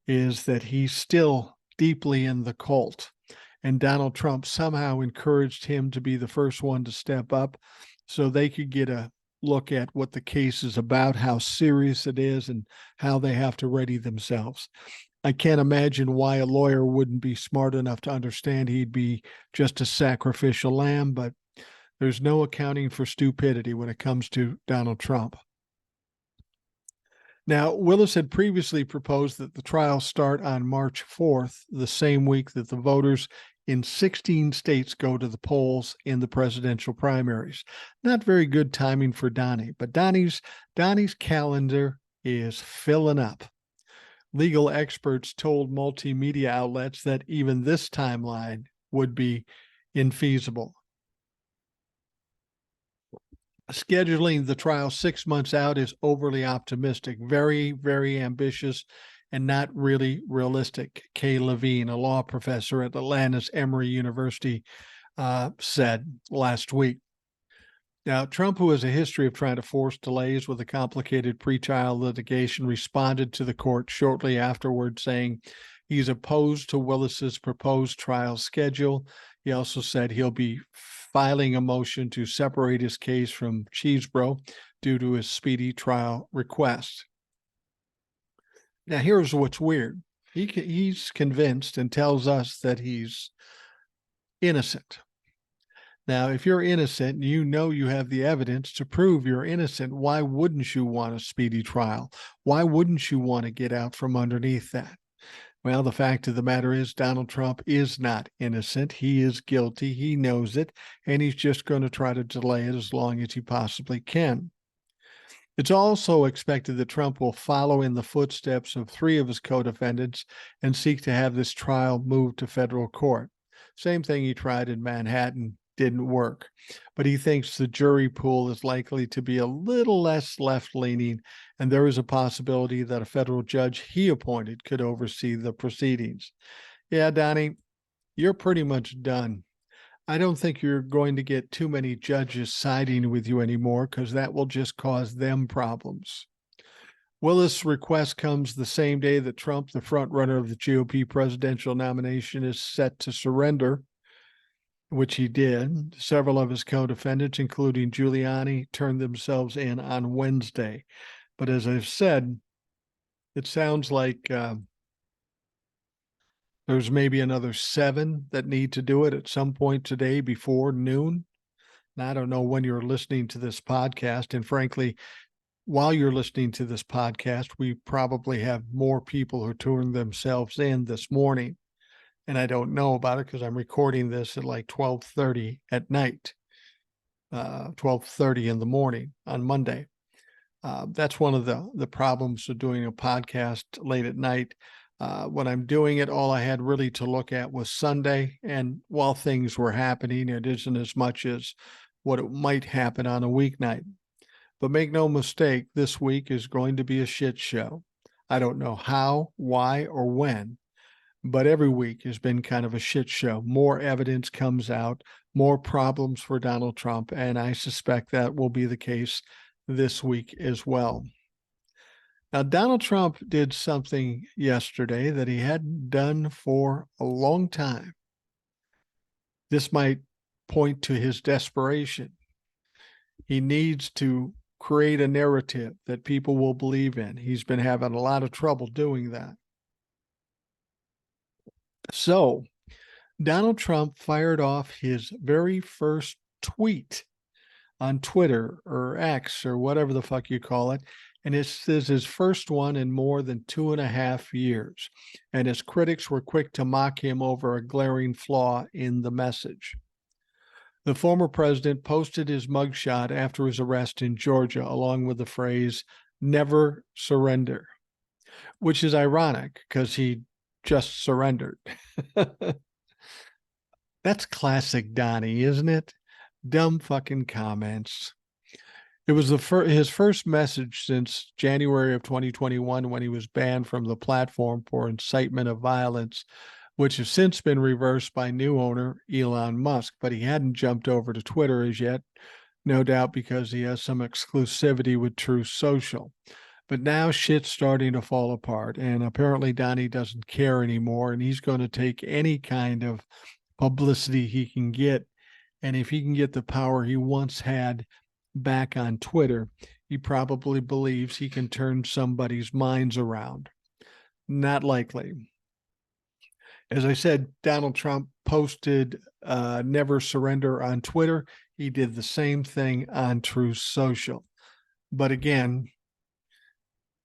A: is that he's still deeply in the cult, and Donald Trump somehow encouraged him to be the first one to step up so they could get a look at what the case is about, how serious it is, and how they have to ready themselves. I can't imagine why a lawyer wouldn't be smart enough to understand he'd be just a sacrificial lamb, but there's no accounting for stupidity when it comes to Donald Trump. Now, Willis had previously proposed that the trial start on March 4th, the same week that the voters in 16 states go to the polls in the presidential primaries. Not very good timing for Donnie, but Donnie's calendar is filling up. Legal experts told multimedia outlets that even this timeline would be infeasible. Scheduling the trial 6 months out is overly optimistic, very, very ambitious, and not really realistic. Kay Levine, a law professor at Atlanta's Emory University, said last week. Now, Trump, who has a history of trying to force delays with a complicated pretrial litigation, responded to the court shortly afterward, saying he's opposed to Willis's proposed trial schedule. He also said he'll be filing a motion to separate his case from Chesebro due to his speedy trial request. Now, here's what's weird. He's convinced and tells us that he's innocent. Now, if you're innocent and you know you have the evidence to prove you're innocent, why wouldn't you want a speedy trial? Why wouldn't you want to get out from underneath that? Well, the fact of the matter is Donald Trump is not innocent. He is guilty. He knows it, and he's just going to try to delay it as long as he possibly can. It's also expected that Trump will follow in the footsteps of 3 of his co-defendants and seek to have this trial moved to federal court. Same thing he tried in Manhattan, didn't work. But he thinks the jury pool is likely to be a little less left-leaning, and there is a possibility that a federal judge he appointed could oversee the proceedings. Yeah, Donnie, you're pretty much done. I don't think you're going to get too many judges siding with you anymore, because that will just cause them problems. Well, this request comes the same day that Trump, the front runner of the GOP presidential nomination, is set to surrender, which he did. Several of his co-defendants, including Giuliani, turned themselves in on Wednesday. But as I've said, it sounds like there's maybe another 7 that need to do it at some point today before noon. Now, I don't know when you're listening to this podcast. And frankly, while you're listening to this podcast, we probably have more people who turned themselves in this morning. And I don't know about it because I'm recording this at like 12:30 at night, 12:30 in the morning on Monday. That's one of the problems of doing a podcast late at night. When I'm doing it, all I had really to look at was Sunday. And while things were happening, it isn't as much as what it might happen on a weeknight. But make no mistake, this week is going to be a shit show. I don't know how, why, or when, but every week has been kind of a shit show. More evidence comes out, more problems for Donald Trump, and I suspect that will be the case this week as well. Now, Donald Trump did something yesterday that he hadn't done for a long time. This might point to his desperation. He needs to create a narrative that people will believe in. He's been having a lot of trouble doing that. So, Donald Trump fired off his very first tweet on Twitter or X or whatever the fuck you call it. And this is his first one in more than 2.5 years. And his critics were quick to mock him over a glaring flaw in the message. The former president posted his mugshot after his arrest in Georgia, along with the phrase, "never surrender," which is ironic because he just surrendered. That's classic Donnie, isn't it? Dumb fucking comments. It was his first message since January of 2021 when he was banned from the platform for incitement of violence, which has since been reversed by new owner Elon Musk, but he hadn't jumped over to Twitter as yet, no doubt because he has some exclusivity with Truth Social. But now shit's starting to fall apart, and apparently Donnie doesn't care anymore, and he's going to take any kind of publicity he can get. And if he can get the power he once had back on Twitter, he probably believes he can turn somebody's minds around. Not likely. As I said, Donald Trump posted "never surrender" on Twitter. He did the same thing on Truth Social. But again,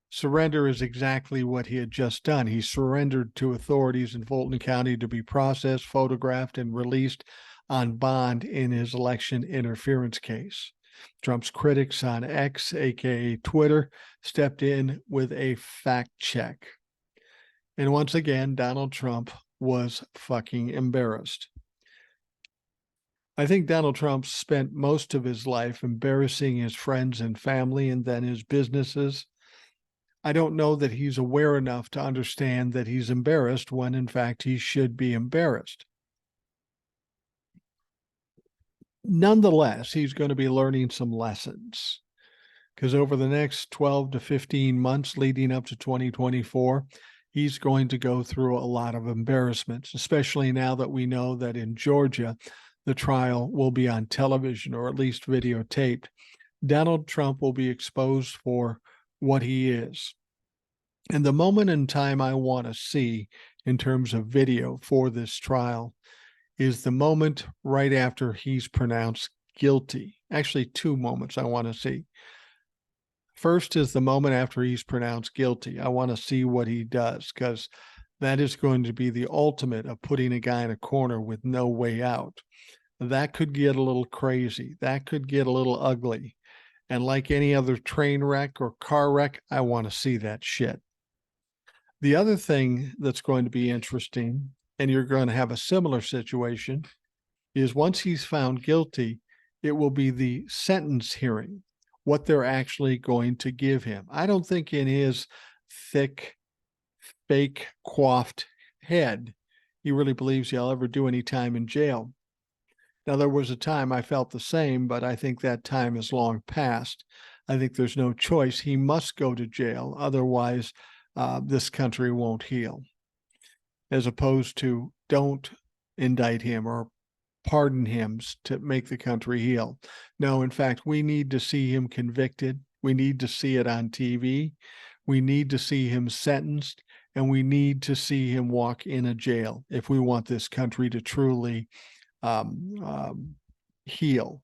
A: surrender is exactly what he had just done. He surrendered to authorities in Fulton County to be processed, photographed, and released on bond in his election interference case. Trump's critics on X, aka Twitter, stepped in with a fact check. And once again, Donald Trump was fucking embarrassed. I think Donald Trump spent most of his life embarrassing his friends and family and then his businesses. I don't know that he's aware enough to understand that he's embarrassed when in fact he should be embarrassed. Nonetheless, he's going to be learning some lessons because over the next 12 to 15 months leading up to 2024, he's going to go through a lot of embarrassments, especially now that we know that in Georgia, the trial will be on television or at least videotaped. Donald Trump will be exposed for what he is. And the moment in time I want to see in terms of video for this trial is the moment right after he's pronounced guilty. Actually, 2 moments I want to see. First is the moment after he's pronounced guilty. I want to see what he does because that is going to be the ultimate of putting a guy in a corner with no way out. That could get a little crazy. That could get a little ugly. And like any other train wreck or car wreck, I want to see that shit. The other thing that's going to be interesting, and you're going to have a similar situation, is once he's found guilty, it will be the sentence hearing, what they're actually going to give him. I don't think in his thick, fake, coiffed head, he really believes he'll ever do any time in jail. Now, there was a time I felt the same, but I think that time is long past. I think there's no choice. He must go to jail. Otherwise, this country won't heal. As opposed to don't indict him or pardon him to make the country heal. No, in fact, we need to see him convicted. We need to see it on TV. We need to see him sentenced, and we need to see him walk in a jail if we want this country to truly heal.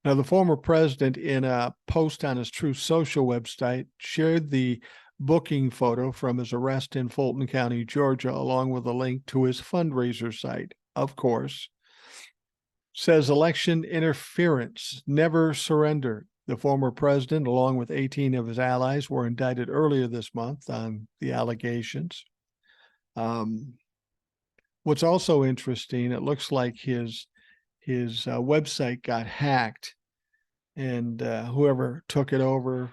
A: Now, the former president, in a post on his Truth Social website, shared the booking photo from his arrest in Fulton County, Georgia, along with a link to his fundraiser site. Of course, says election interference, never surrender. The former president, along with 18 of his allies, were indicted earlier this month on the allegations. What's also interesting, it looks like his website got hacked, and whoever took it over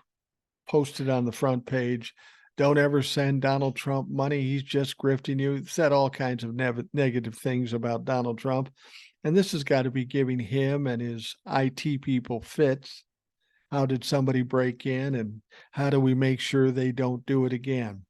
A: posted on the front page, "Don't ever send Donald Trump money. He's just grifting you." Said all kinds of negative things about Donald Trump. And this has got to be giving him and his IT people fits. How did somebody break in, and how do we make sure they don't do it again?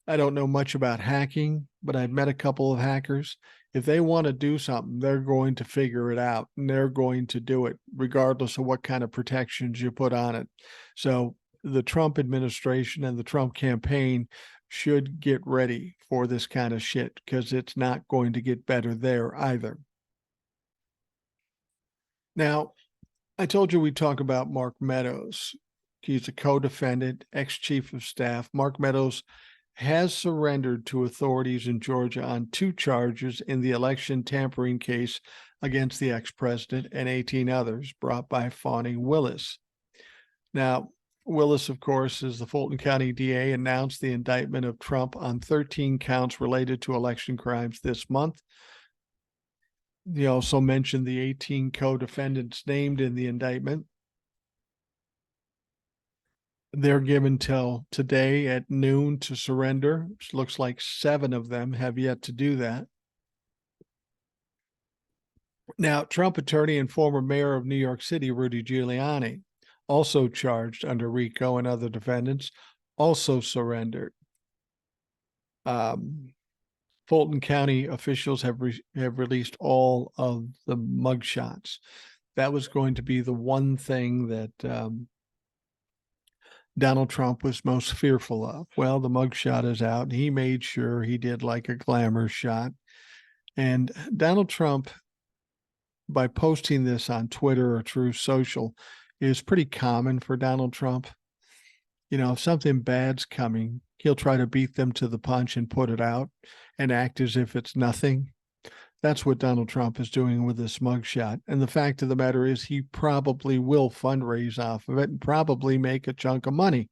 A: I don't know much about hacking, but I've met a couple of hackers. If they want to do something, they're going to figure it out, and they're going to do it regardless of what kind of protections you put on it. So the Trump administration and the Trump campaign should get ready for this kind of shit, because it's not going to get better there either. Now, I told you we'd talk about Mark Meadows. He's a co-defendant, ex-chief of staff. Mark Meadows has surrendered to authorities in Georgia on 2 charges in the election tampering case against the ex-president and 18 others brought by Fani Willis. Now, Willis, of course, is the Fulton County DA, announced the indictment of Trump on 13 counts related to election crimes this month. He also mentioned the 18 co-defendants named in the indictment. They're given till today at noon to surrender. It looks like 7 of them have yet to do that. Now, Trump attorney and former mayor of New York City, Rudy Giuliani, also charged under RICO, and other defendants, also surrendered. Fulton County officials have released all of the mugshots. That was going to be the one thing that Donald Trump was most fearful of. Well, the mugshot is out, and he made sure he did like a glamour shot. And Donald Trump, by posting this on Twitter or Truth Social, is pretty common for Donald Trump. You know, if something bad's coming, he'll try to beat them to the punch and put it out and act as if it's nothing. That's what Donald Trump is doing with this mugshot. And the fact of the matter is, he probably will fundraise off of it and probably make a chunk of money,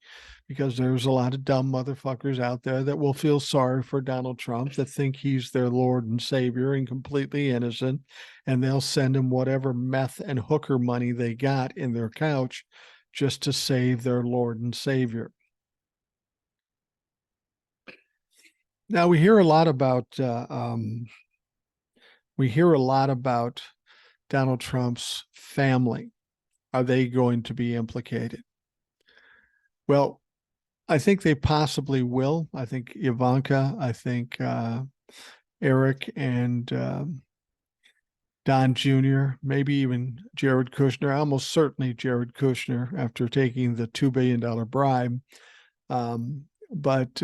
A: because there's a lot of dumb motherfuckers out there that will feel sorry for Donald Trump, that think he's their Lord and Savior and completely innocent. And they'll send him whatever meth and hooker money they got in their couch just to save their Lord and Savior. Now, we hear a lot about Donald Trump's family. Are they going to be implicated? Well, I think they possibly will. I think Ivanka, I think Eric and Don Jr., maybe even Jared Kushner, almost certainly Jared Kushner, after taking the $2 billion bribe. But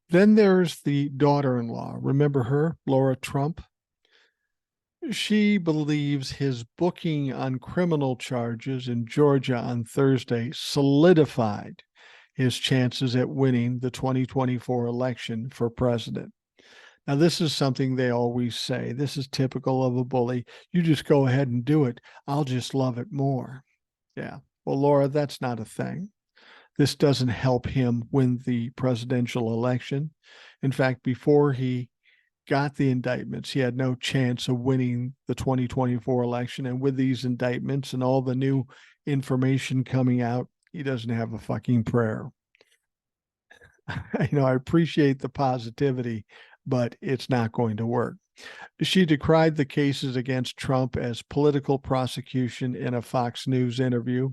A: then there's the daughter-in-law. Remember her, Laura Trump? She believes his booking on criminal charges in Georgia on Thursday solidified his chances at winning the 2024 election for president. Now, this is something they always say. This is typical of a bully. You just go ahead and do it. I'll just love it more. Yeah. Well, Laura, that's not a thing. This doesn't help him win the presidential election. In fact, before he got the indictments, he had no chance of winning the 2024 election. And with these indictments and all the new information coming out, he doesn't have a fucking prayer. I appreciate the positivity but it's not going to work. She decried the cases against Trump as political prosecution in a Fox News interview.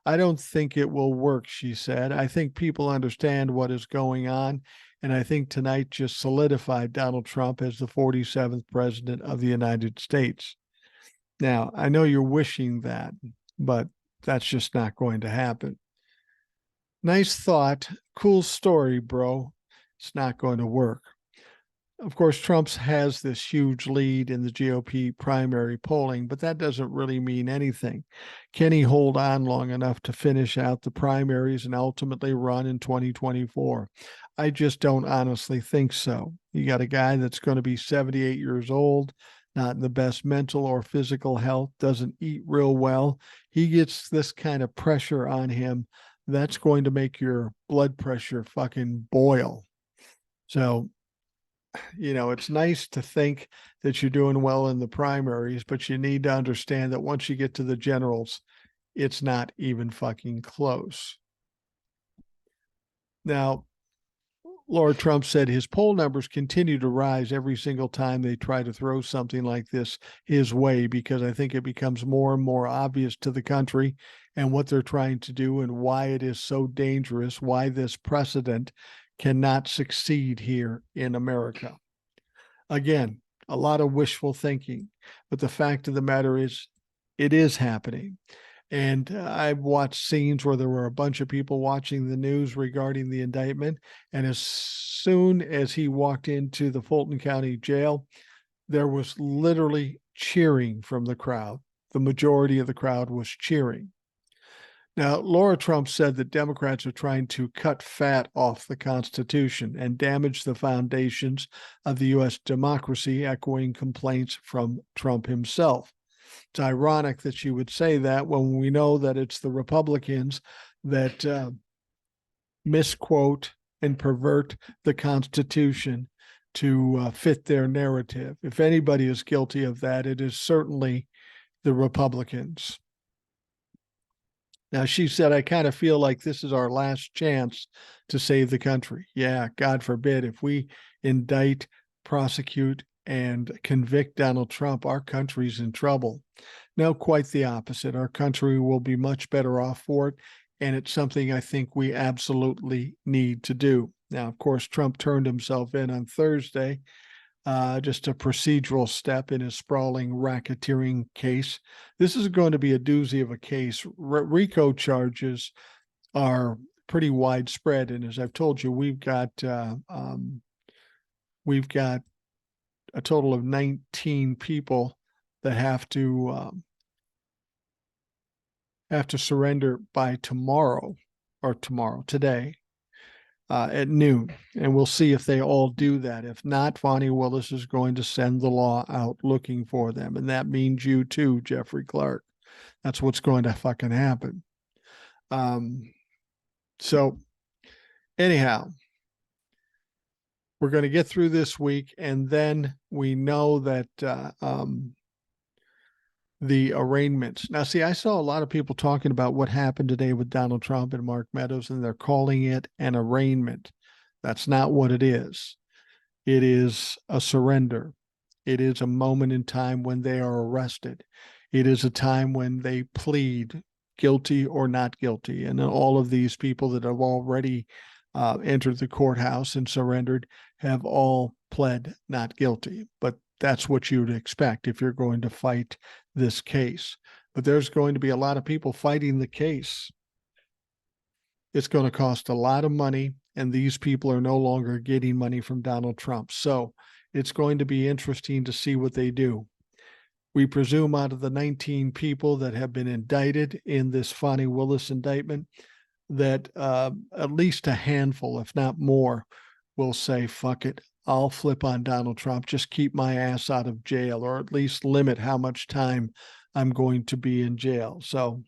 A: I don't think it will work, she said. I think people understand what is going on, and I think tonight just solidified Donald Trump as the 47th president of the United States. Now, I know you're wishing that, but that's just not going to happen. Nice thought. Cool story, bro. It's not going to work. Of course, Trump has this huge lead in the GOP primary polling, but that doesn't really mean anything. Can he hold on long enough to finish out the primaries and ultimately run in 2024? I just don't honestly think so. You got a guy that's going to be 78 years old, not in the best mental or physical health, doesn't eat real well. He gets this kind of pressure on him. That's going to make your blood pressure fucking boil. So, it's nice to think that you're doing well in the primaries, but you need to understand that once you get to the generals, it's not even fucking close. Now, Lord Trump said his poll numbers continue to rise every single time they try to throw something like this his way, because I think it becomes more and more obvious to the country and what they're trying to do and why it is so dangerous, why this precedent cannot succeed here in America. Again, a lot of wishful thinking, but the fact of the matter is, it is happening. And I've watched scenes where there were a bunch of people watching the news regarding the indictment. And as soon as he walked into the Fulton County Jail, there was literally cheering from the crowd. The majority of the crowd was cheering. Now, Laura Trump said that Democrats are trying to cut fat off the Constitution and damage the foundations of the U.S. democracy, echoing complaints from Trump himself. It's ironic that she would say that when we know that it's the Republicans that misquote and pervert the Constitution to fit their narrative. If anybody is guilty of that, it is certainly the Republicans. Now, she said, I kind of feel like this is our last chance to save the country. Yeah, God forbid, if we indict, prosecute, and convict Donald Trump, our country's in trouble. No, quite the opposite. Our country will be much better off for it, and it's something I think we absolutely need to do. Now, of course, Trump turned himself in on Thursday, just a procedural step in his sprawling racketeering case. This is going to be a doozy of a case. RICO charges are pretty widespread, and as I've told you, we've got a total of 19 people that have to surrender by today. At noon, and we'll see if they all do that. If not, Fani Willis is going to send the law out looking for them, and that means you too, Jeffrey Clark. That's what's going to fucking happen. So anyhow, we're going to get through this week, and then we know that the arraignments. Now, see, I saw a lot of people talking about what happened today with Donald Trump and Mark Meadows, and they're calling it an arraignment. That's not what it is. It is a surrender. It is a moment in time when they are arrested. It is a time when they plead guilty or not guilty. And all of these people that have already entered the courthouse and surrendered have all pled not guilty. But that's what you would expect if you're going to fight this case. But there's going to be a lot of people fighting the case. It's going to cost a lot of money, and these people are no longer getting money from Donald Trump. So it's going to be interesting to see what they do. We presume out of the 19 people that have been indicted in this Fani Willis indictment, that at least a handful, if not more, will say, fuck it, I'll flip on Donald Trump, just keep my ass out of jail, or at least limit how much time I'm going to be in jail. So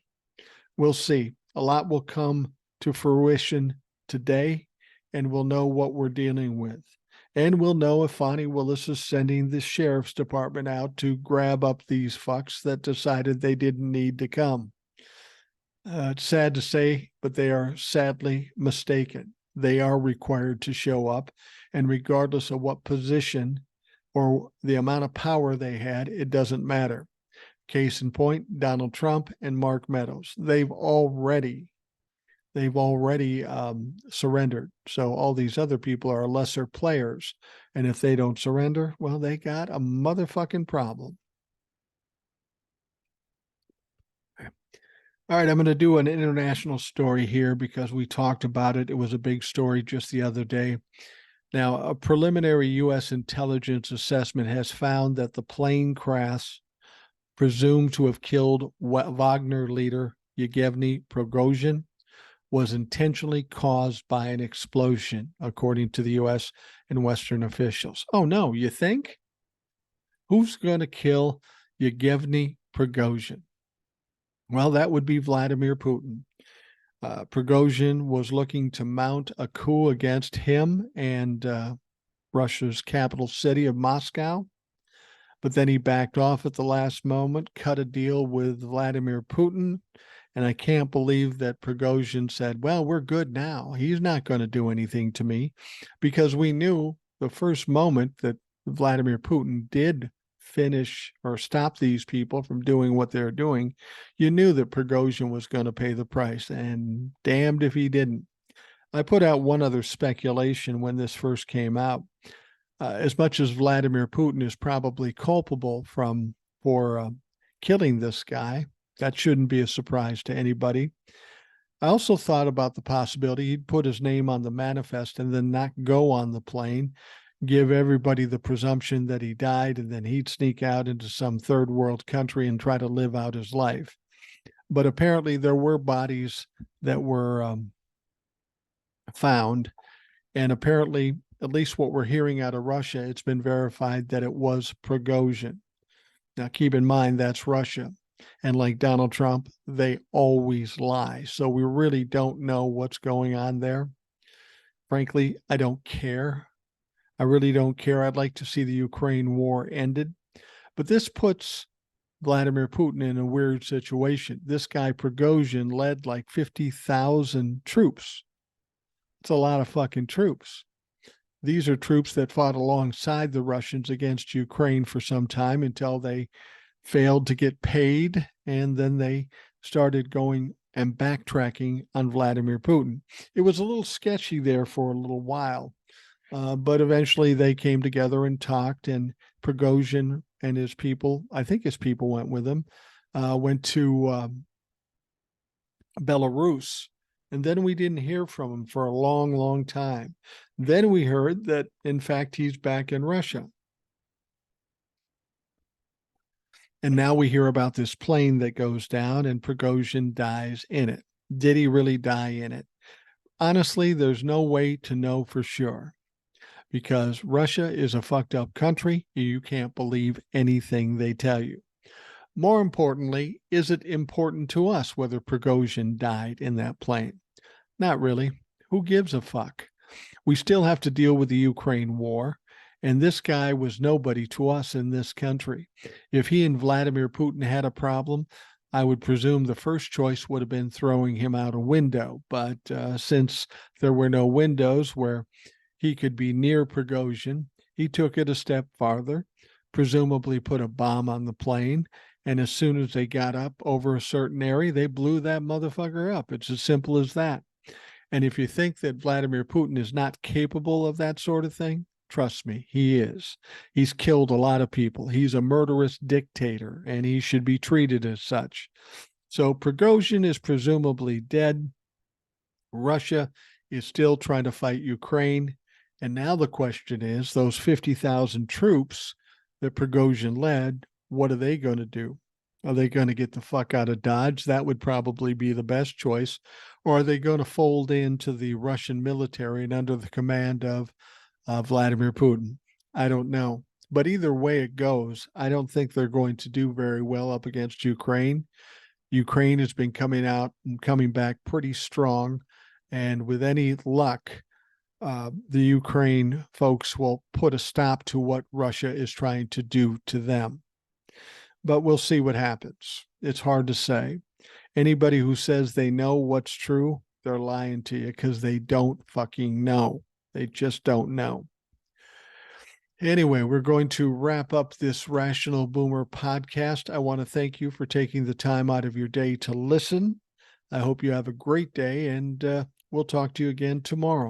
A: we'll see. A lot will come to fruition today, and we'll know what we're dealing with. And we'll know if Fani Willis is sending the sheriff's department out to grab up these fucks that decided they didn't need to come. It's sad to say, but they are sadly mistaken. they are required to show up. And regardless of what position or the amount of power they had, it doesn't matter. Case in point, Donald Trump and Mark Meadows. They've already surrendered. So all these other people are lesser players. And if they don't surrender, well, they got a motherfucking problem. All right, I'm going to do an international story here because we talked about it. It was a big story just the other day. Now, a preliminary U.S. intelligence assessment has found that the plane crash presumed to have killed Wagner leader Yevgeny Prigozhin was intentionally caused by an explosion, according to the U.S. and Western officials. Oh, no, you think? Who's going to kill Yevgeny Prigozhin? Well, that would be Vladimir Putin. Prigozhin was looking to mount a coup against him and Russia's capital city of Moscow. But then he backed off at the last moment, cut a deal with Vladimir Putin. And I can't believe that Prigozhin said, well, we're good now. He's not going to do anything to me, because we knew the first moment that Vladimir Putin did finish or stop these people from doing what they're doing, you knew that Prigozhin was going to pay the price, and damned if he didn't. I put out one other speculation when this first came out. As much as Vladimir Putin is probably culpable for killing this guy, that shouldn't be a surprise to anybody. I also thought about the possibility he'd put his name on the manifest and then not go on the plane, give everybody the presumption that he died, and then he'd sneak out into some third world country and try to live out his life. But apparently there were bodies that were found, and apparently, at least what we're hearing out of Russia, it's been verified that it was Prigozhin. Now, keep in mind, that's Russia. And like Donald Trump, they always lie. So we really don't know what's going on there. Frankly, I don't care. I really don't care. I'd like to see the Ukraine war ended. But this puts Vladimir Putin in a weird situation. This guy, Prigozhin, led like 50,000 troops. It's a lot of fucking troops. These are troops that fought alongside the Russians against Ukraine for some time until they failed to get paid, and then they started going and backtracking on Vladimir Putin. It was a little sketchy there for a little while, but eventually they came together and talked, and Prigozhin and his people, I think his people went with him, went to Belarus. And then we didn't hear from him for a long, long time. Then we heard that, in fact, he's back in Russia. And now we hear about this plane that goes down and Prigozhin dies in it. Did he really die in it? Honestly, there's no way to know for sure, because Russia is a fucked up country. You can't believe anything they tell you. More importantly, is it important to us whether Prigozhin died in that plane? Not really. Who gives a fuck? We still have to deal with the Ukraine war, and this guy was nobody to us in this country. If he and Vladimir Putin had a problem, I would presume the first choice would have been throwing him out a window. But since there were no windows where he could be near Prigozhin, he took it a step farther, presumably put a bomb on the plane, and as soon as they got up over a certain area, they blew that motherfucker up. It's as simple as that. And if you think that Vladimir Putin is not capable of that sort of thing, trust me, he is. He's killed a lot of people. He's a murderous dictator, and he should be treated as such. So Prigozhin is presumably dead. Russia is still trying to fight Ukraine. And now the question is, those 50,000 troops that Prigozhin led, what are they going to do? Are they going to get the fuck out of Dodge? That would probably be the best choice. Or are they going to fold into the Russian military and under the command of Vladimir Putin? I don't know. But either way it goes, I don't think they're going to do very well up against Ukraine. Ukraine has been coming out and coming back pretty strong. And with any luck, the Ukraine folks will put a stop to what Russia is trying to do to them. But we'll see what happens. It's hard to say. Anybody who says they know what's true, they're lying to you because they don't fucking know. They just don't know. Anyway, we're going to wrap up this Rational Boomer podcast. I want to thank you for taking the time out of your day to listen. I hope you have a great day, and we'll talk to you again tomorrow.